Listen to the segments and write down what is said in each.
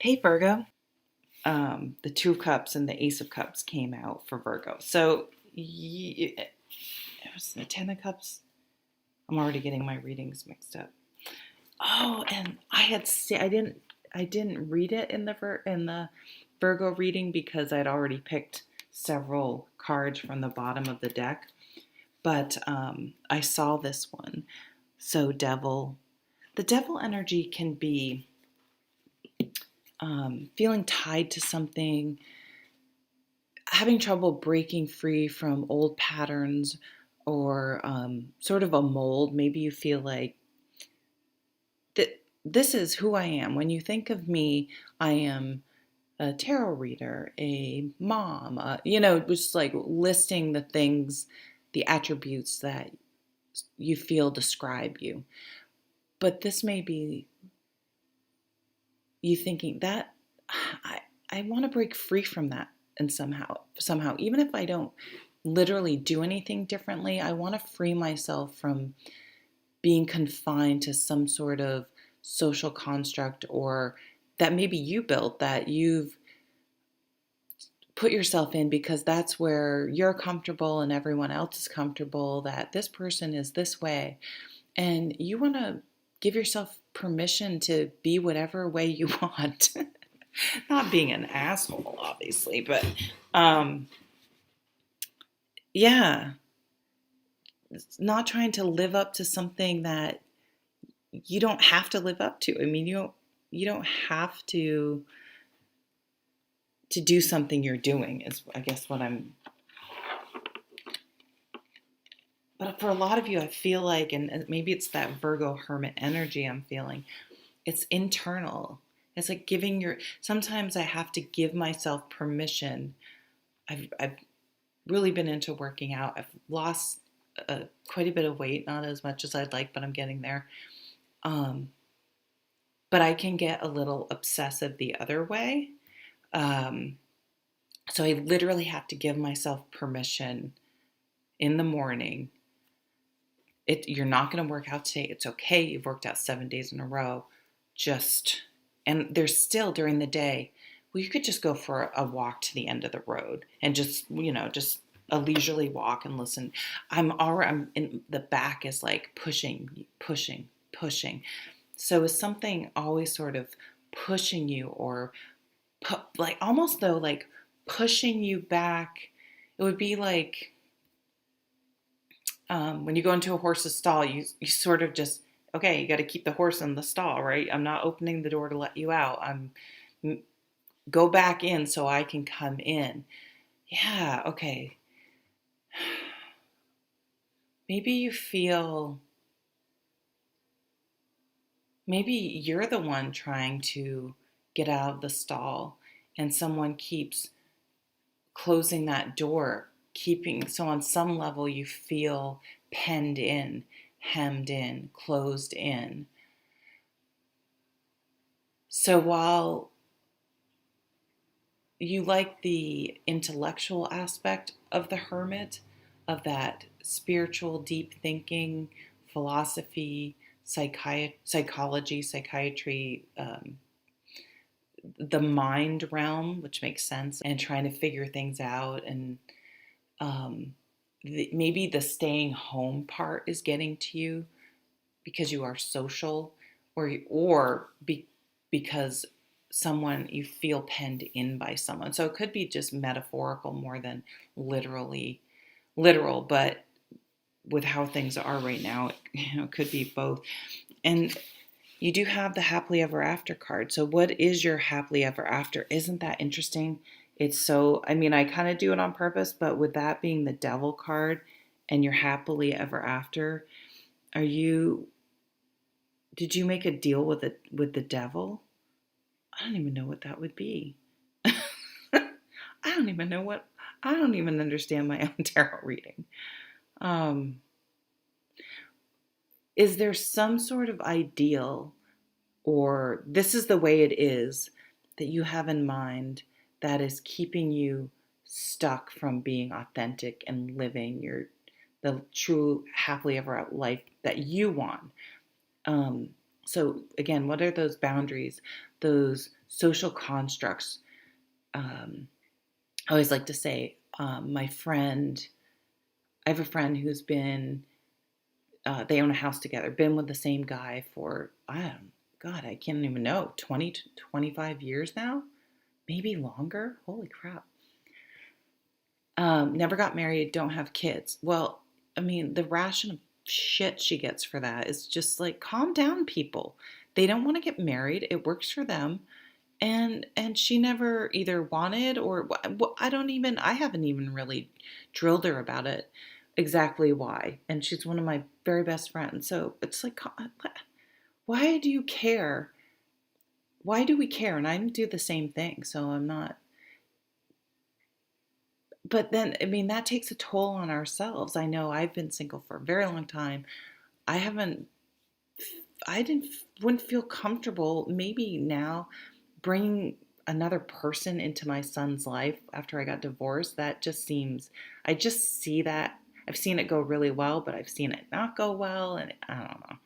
Hey Virgo. The Two of Cups and the Ace of Cups came out for Virgo. So it was the Ten of Cups. I'm already getting my readings mixed up. Oh, and I didn't read it in the Virgo reading because I'd already picked several cards from the bottom of the deck. But I saw this one. So the devil energy can be feeling tied to something, having trouble breaking free from old patterns or sort of a mold. Maybe you feel like that this is who I am. When you think of me, I am a tarot reader, a mom, just like listing the things, the attributes that you feel describe you. But this may be you thinking that I, I want to break free from that, and somehow, even if I don't literally do anything differently, I want to free myself from being confined to some sort of social construct or that maybe you built, that you've put yourself in because that's where you're comfortable and everyone else is comfortable, that this person is this way. And you want to give yourself permission to be whatever way you want. Not being an asshole, obviously, but um, yeah, not trying to live up to something that you don't have to live up to. I mean, you don't have to do something you're doing is I guess what I'm. But for a lot of you, I feel like, and maybe it's that Virgo hermit energy I'm feeling. It's internal. It's like sometimes I have to give myself permission. I've really been into working out. I've lost quite a bit of weight, not as much as I'd like, but I'm getting there. Um, but I can get a little obsessive the other way. Um, so I literally have to give myself permission in the morning. You're not going to work out today. It's okay. You've worked out 7 days in a row. And there's still during the day, well, you could just go for a walk to the end of the road and just a leisurely walk and listen. I'm in the back is like pushing, pushing, pushing. So is something always sort of pushing you or like almost though like pushing you back? It would be like when you go into a horse's stall, you sort of just, okay, you got to keep the horse in the stall, right? I'm not opening the door to let you out. Go back in so I can come in. Yeah, okay. Maybe you feel, maybe you're the one trying to get out of the stall and someone keeps closing that door, so on some level you feel penned in, hemmed in, closed in. So while you like the intellectual aspect of the hermit, of that spiritual, deep thinking, philosophy, psychology, psychiatry, the mind realm, which makes sense, and trying to figure things out, and um, maybe the staying home part is getting to you because you are social, because someone you feel penned in by someone. So it could be just metaphorical more than literally literal, but with how things are right now, it could be both. And you do have the happily ever after card. So what is your happily ever after? Isn't that interesting? I mean, I kind of do it on purpose, but with that being the devil card and your happily ever after, are you did you make a deal with the devil? I don't even know what that would be. I don't even understand my own tarot reading. Um, is there some sort of ideal, or this is the way it is, that you have in mind that is keeping you stuck from being authentic and living the true happily ever life that you want? Um, so again, what are those boundaries? those social constructs. I always like to say, I have a friend who's been, they own a house together, been with the same guy for, God, I can't even know, 20 to 25 years now, maybe longer. Holy crap. Never got married, don't have kids. Well, I mean, the ration of shit she gets for that is just like, calm down, people. They don't want to get married. It works for them. And she never either wanted or I haven't even really drilled her about it exactly why. And she's one of my very best friends. So it's like, why do you care? Why do we care? And I do the same thing. So I'm not, but then, I mean, that takes a toll on ourselves. I know I've been single for a very long time. I haven't, I didn't, wouldn't feel comfortable maybe now bringing another person into my son's life after I got divorced. That just seems, I just see that. I've seen it go really well, but I've seen it not go well. And I don't know,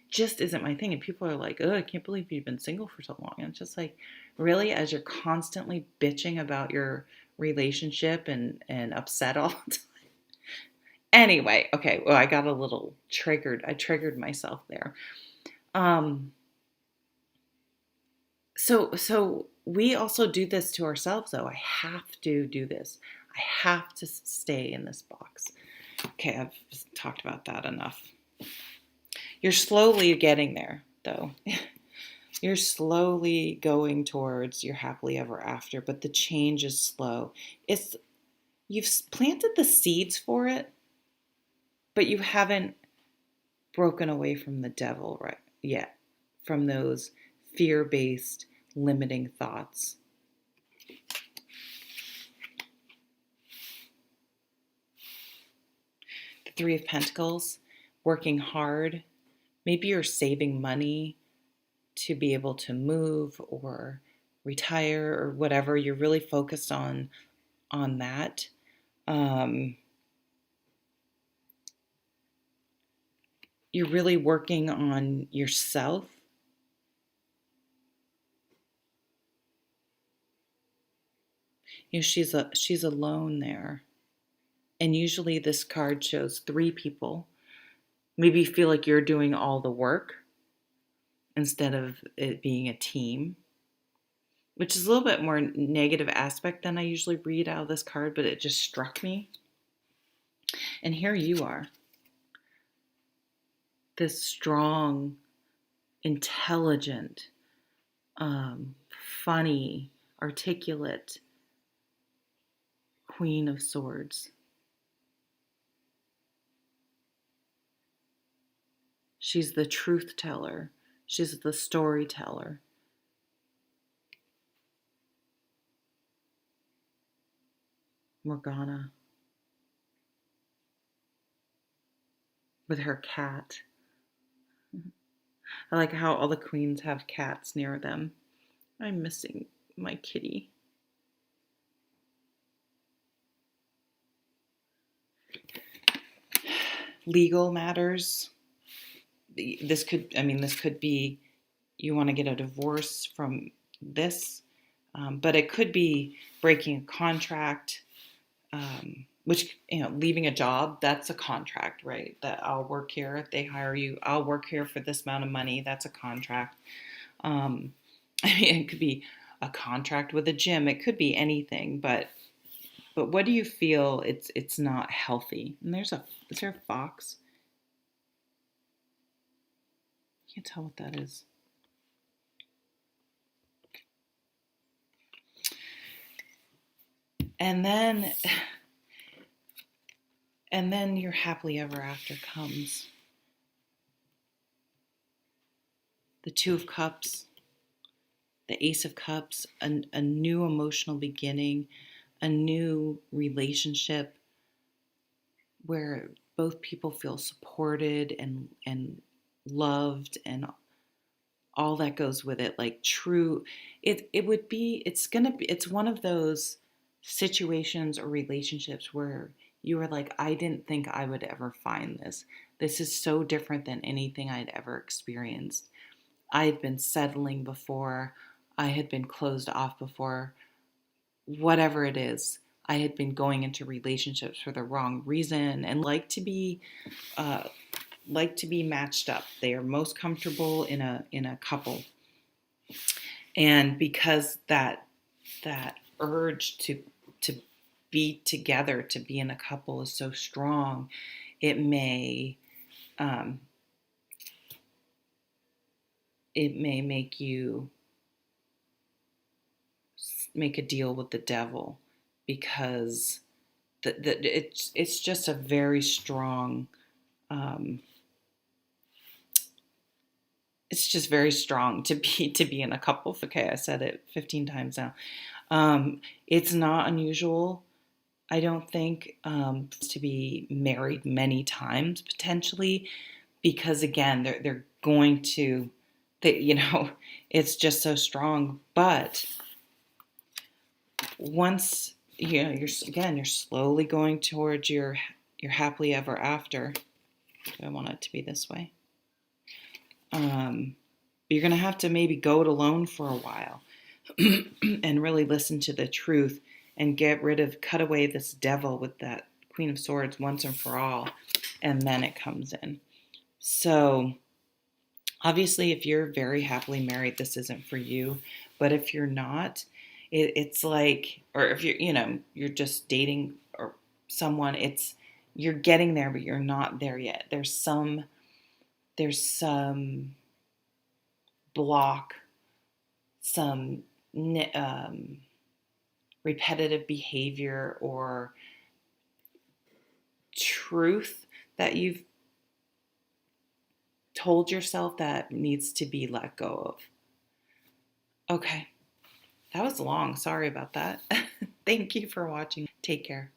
just isn't my thing. And people are like, oh, I can't believe you've been single for so long. And it's just like, really, as you're constantly bitching about your relationship and upset all the time. Anyway, okay, well, I got a little triggered. I triggered myself there. Um, so we also do this to ourselves, though. I have to do this. I have to stay in this box. Okay, I've talked about that enough. You're slowly getting there, though. You're slowly going towards your happily ever after, but the change is slow. You've planted the seeds for it, but you haven't broken away from the devil right yet, from those fear-based limiting thoughts. The Three of Pentacles, working hard. Maybe you're saving money to be able to move or retire or whatever. You're really focused on that. You're really working on yourself. You know, she's alone there. And usually this card shows three people. Maybe you feel like you're doing all the work instead of it being a team, which is a little bit more negative aspect than I usually read out of this card, but it just struck me. And here you are, this strong, intelligent, funny, articulate Queen of Swords. She's the truth teller. She's the storyteller. Morgana. With her cat. I like how all the queens have cats near them. I'm missing my kitty. Legal matters. This could be you want to get a divorce from this, but it could be breaking a contract, which, leaving a job, that's a contract, right? That I'll work here. If they hire you, I'll work here for this amount of money. That's a contract. It could be a contract with a gym. It could be anything, but what do you feel it's not healthy? And is there a fox? Can't tell what that is. And then your happily ever after comes. The Two of Cups, the Ace of Cups, a new emotional beginning, a new relationship where both people feel supported and loved and all that goes with it, like true. It's one of those situations or relationships where you were like, I didn't think I would ever find this. This is so different than anything I'd ever experienced. I've been settling before. I had been closed off before, whatever it is. I had been going into relationships for the wrong reason and uh, like to be matched up. They are most comfortable in a couple, and because that urge to be together, to be in a couple, is so strong, it may um, it may make you make a deal with the devil, because it's just a very strong um, it's just very strong to be in a couple. Okay, I said it 15 times now. It's not unusual, I don't think, to be married many times potentially, because again, they're going to, it's just so strong. But once you're slowly going towards your happily ever after. Do I want it to be this way? You're going to have to maybe go it alone for a while and really listen to the truth and cut away this devil with that Queen of Swords once and for all, and then it comes in. So obviously, if you're very happily married, this isn't for you. But if you're not, it's like, or if you're just dating or someone, you're getting there, but you're not there yet. There's some block, some repetitive behavior or truth that you've told yourself that needs to be let go of. Okay, that was long. Sorry about that. Thank you for watching. Take care.